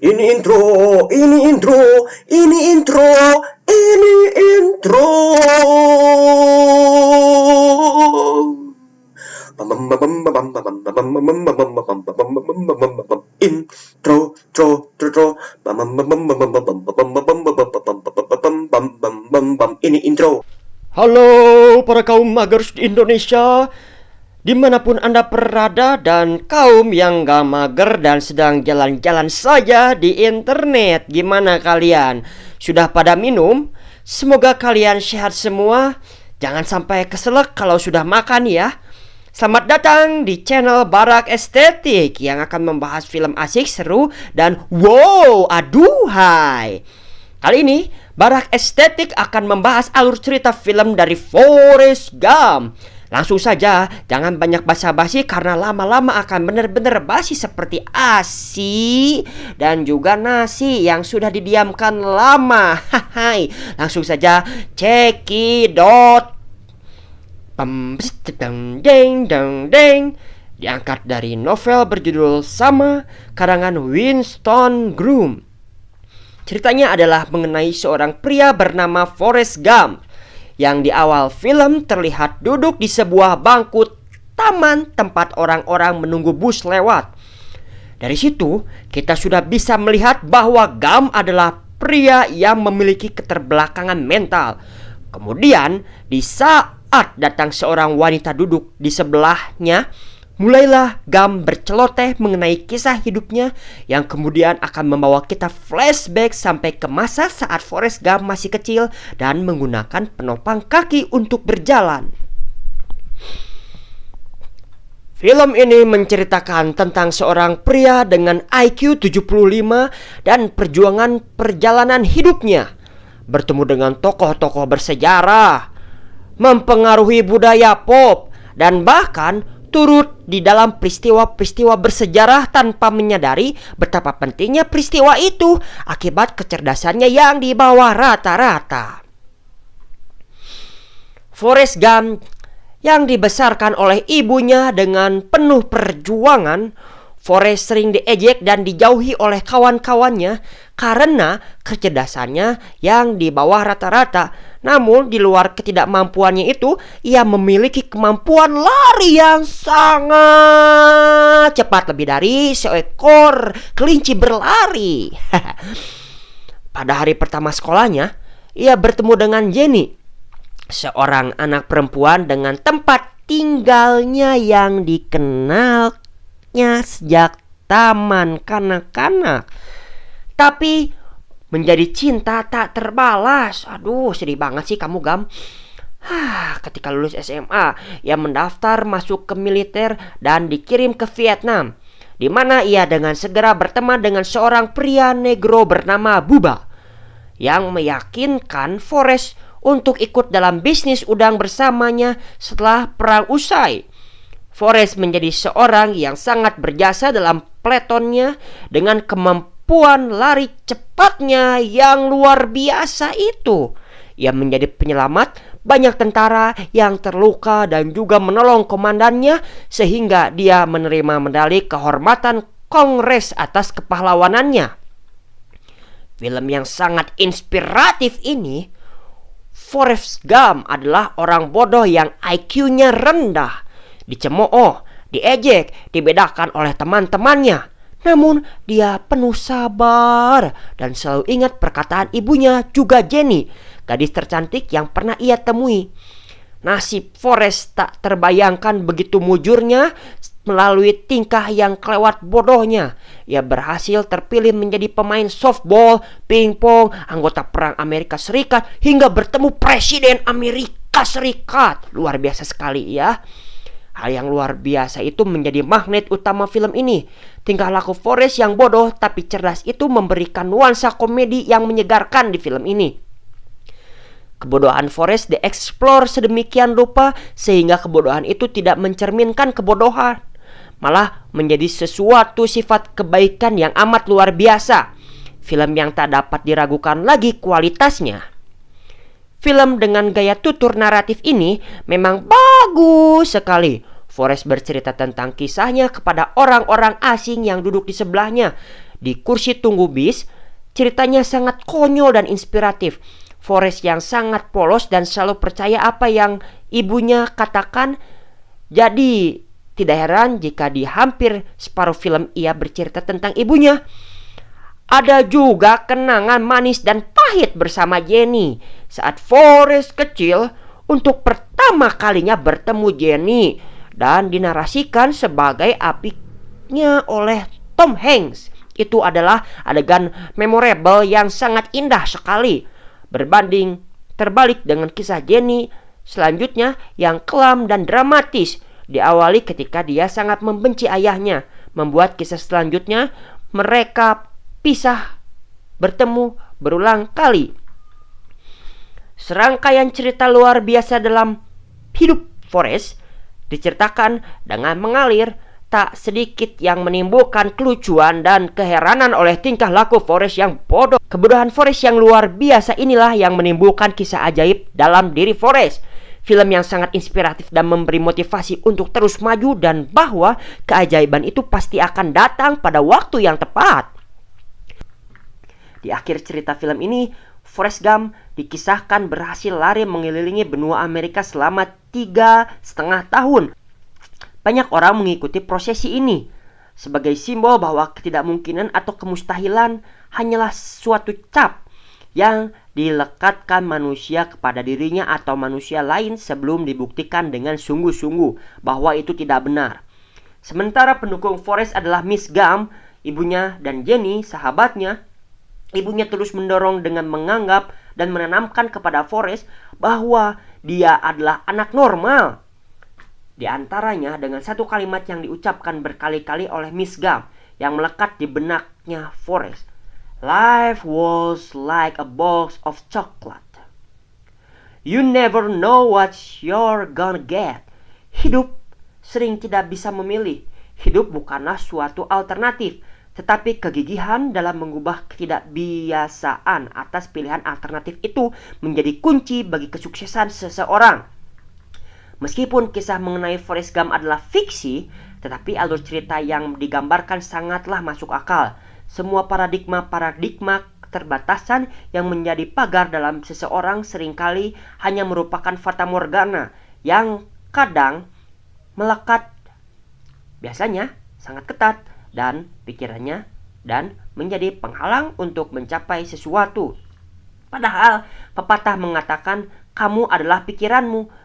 Ini intro, ini intro, ini intro, ini intro. Intro, ini intro. Halo para kaum magers di Indonesia, dimanapun Anda berada, dan kaum yang gak mager dan sedang jalan-jalan saja di internet. Gimana kalian? Sudah pada minum? Semoga kalian sehat semua. Jangan sampai keselak kalau sudah makan ya. Selamat datang di channel Barak Estetik yang akan membahas film asik, seru, dan wow, aduhai. Kali ini Barak Estetik akan membahas alur cerita film dari Forrest Gump. Langsung saja, jangan banyak basa-basi karena lama-lama akan benar-benar basi seperti ASI dan juga nasi yang sudah didiamkan lama. Hai, langsung saja cekidot. Diangkat dari novel berjudul sama karangan Winston Groom. Ceritanya adalah mengenai seorang pria bernama Forrest Gump yang di awal film terlihat duduk di sebuah bangku taman tempat orang-orang menunggu bus lewat. Dari situ kita sudah bisa melihat bahwa Gump adalah pria yang memiliki keterbelakangan mental. Kemudian di saat datang seorang wanita duduk di sebelahnya, mulailah Gump berceloteh mengenai kisah hidupnya yang kemudian akan membawa kita flashback sampai ke masa saat Forrest Gump masih kecil dan menggunakan penopang kaki untuk berjalan. Film ini menceritakan tentang seorang pria dengan IQ 75 dan perjuangan perjalanan hidupnya, bertemu dengan tokoh-tokoh bersejarah, mempengaruhi budaya pop, dan bahkan turut di dalam peristiwa-peristiwa bersejarah tanpa menyadari betapa pentingnya peristiwa itu akibat kecerdasannya yang di bawah rata-rata. Forrest Gump yang dibesarkan oleh ibunya dengan penuh perjuangan, Forrest sering diejek dan dijauhi oleh kawan-kawannya karena kecerdasannya yang di bawah rata-rata. Namun di luar ketidakmampuannya itu, ia memiliki kemampuan lari yang sangat cepat, lebih dari seekor kelinci berlari. Pada hari pertama sekolahnya, ia bertemu dengan Jenny, seorang anak perempuan dengan tempat tinggalnya yang dikenalnya sejak taman kanak-kanak, tapi menjadi cinta tak terbalas. Aduh, sedih banget sih kamu, Gam. Ketika lulus SMA, ia mendaftar masuk ke militer dan dikirim ke Vietnam, di mana ia dengan segera berteman dengan seorang pria negro bernama Bubba yang meyakinkan Forrest untuk ikut dalam bisnis udang bersamanya setelah perang usai. Forrest menjadi seorang yang sangat berjasa dalam peletonnya dengan kemampuan lari cepatnya yang luar biasa itu. Ia menjadi penyelamat banyak tentara yang terluka dan juga menolong komandannya, sehingga dia menerima medali kehormatan Kongres atas kepahlawanannya. Film yang sangat inspiratif ini, Forrest Gump adalah orang bodoh yang IQ-nya rendah, dicemooh, diejek, dibedakan oleh teman-temannya. Namun dia penuh sabar dan selalu ingat perkataan ibunya, juga Jenny, gadis tercantik yang pernah ia temui. Nasib Forrest tak terbayangkan begitu mujurnya. Melalui tingkah yang kelewat bodohnya, ia berhasil terpilih menjadi pemain softball, pingpong, anggota perang Amerika Serikat, hingga bertemu Presiden Amerika Serikat. Luar biasa sekali ya. Hal yang luar biasa itu menjadi magnet utama film ini. Tingkah laku Forrest yang bodoh tapi cerdas itu memberikan nuansa komedi yang menyegarkan di film ini. Kebodohan Forrest dieksplor sedemikian rupa sehingga kebodohan itu tidak mencerminkan kebodohan, malah menjadi sesuatu sifat kebaikan yang amat luar biasa. Film yang tak dapat diragukan lagi kualitasnya. Film dengan gaya tutur naratif ini memang bagus sekali. Forrest bercerita tentang kisahnya kepada orang-orang asing yang duduk di sebelahnya di kursi tunggu bis. Ceritanya sangat konyol dan inspiratif. Forrest yang sangat polos dan selalu percaya apa yang ibunya katakan. Jadi tidak heran jika di hampir separuh film ia bercerita tentang ibunya. Ada juga kenangan manis dan pahit bersama Jenny saat Forrest kecil untuk pertama kalinya bertemu Jenny dan dinarasikan sebagai apiknya oleh Tom Hanks. Itu adalah adegan memorable yang sangat indah sekali. Berbanding terbalik dengan kisah Jenny selanjutnya yang kelam dan dramatis, diawali ketika dia sangat membenci ayahnya, membuat kisah selanjutnya mereka pisah bertemu berulang kali. Serangkaian cerita luar biasa dalam hidup Forrest diceritakan dengan mengalir, tak sedikit yang menimbulkan kelucuan dan keheranan oleh tingkah laku Forrest yang bodoh. Kebodohan Forrest yang luar biasa inilah yang menimbulkan kisah ajaib dalam diri Forrest. Film yang sangat inspiratif dan memberi motivasi untuk terus maju dan bahwa keajaiban itu pasti akan datang pada waktu yang tepat. Di akhir cerita film ini, Forrest Gump dikisahkan berhasil lari mengelilingi benua Amerika selama 3,5 tahun. Banyak orang mengikuti prosesi ini sebagai simbol bahwa ketidakmungkinan atau kemustahilan hanyalah suatu cap yang dilekatkan manusia kepada dirinya atau manusia lain sebelum dibuktikan dengan sungguh-sungguh bahwa itu tidak benar. Sementara pendukung Forrest adalah Miss Gump, ibunya, dan Jenny, sahabatnya. Ibunya terus mendorong dengan menganggap dan menanamkan kepada Forrest bahwa dia adalah anak normal. Di antaranya dengan satu kalimat yang diucapkan berkali-kali oleh Miss Gump yang melekat di benaknya Forrest. Life was like a box of chocolate. You never know what you're gonna get. Hidup sering tidak bisa memilih. Hidup bukanlah suatu alternatif, tetapi kegigihan dalam mengubah ketidakbiasaan atas pilihan alternatif itu menjadi kunci bagi kesuksesan seseorang. Meskipun kisah mengenai Forrest Gump adalah fiksi, tetapi alur cerita yang digambarkan sangatlah masuk akal. Semua paradigma keterbatasan yang menjadi pagar dalam seseorang seringkali hanya merupakan fata morgana yang kadang melekat, biasanya sangat ketat, dan pikirannya dan menjadi penghalang untuk mencapai sesuatu. Padahal pepatah mengatakan kamu adalah pikiranmu,